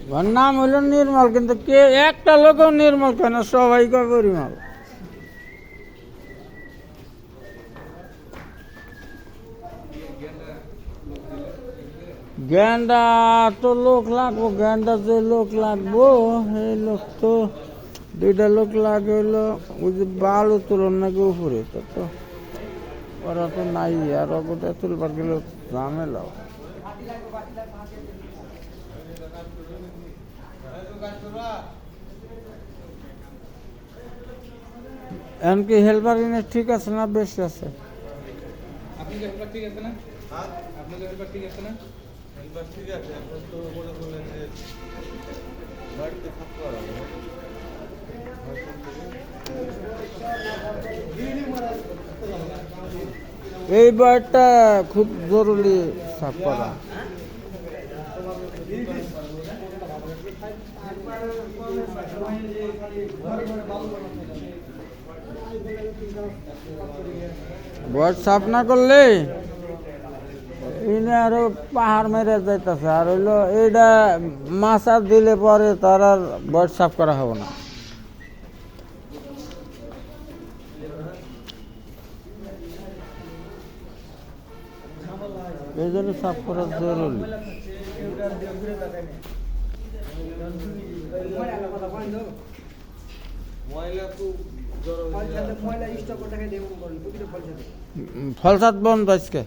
ওর নাম হইল নির্মল, কিন্তু কে একটা লোকও নির্মল কেন, সবাই কয় পরিমল। গেন্দা তো লোক লাগবো, গেন্দা যে লোক লাগবো এই লোক তো দুইটা লোক লাগে হইলো ওই যে বাল উত্তোলন নাকি উপরে, তো ওরা তো নাই, আর ওটা তুলবার গেলে ঝামেলা। এমনকি হেল্পার ঠিক আছে না, বেশি আছে? আপনাদের হেল্পার ঠিক আছে না? আপনাদের হেল্পার ঠিক আছে না? হেল্পার ঠিক আছে, এখন তো মনে করলেন যে বাড়িতে থাকতে পারবো। এই বয়টা খুব জরুরি সাফ করা। বয়স সাফ না করলে এনে আরো পাহাড় মেরে যাইতেছে, আর হইলো এইটা মাছ আর দিলে পরে তার আর বয়স সাফ করা হবে না। এই জন্য সাফ করা জরুরি। ফলসাদ বন্ধ আজকে।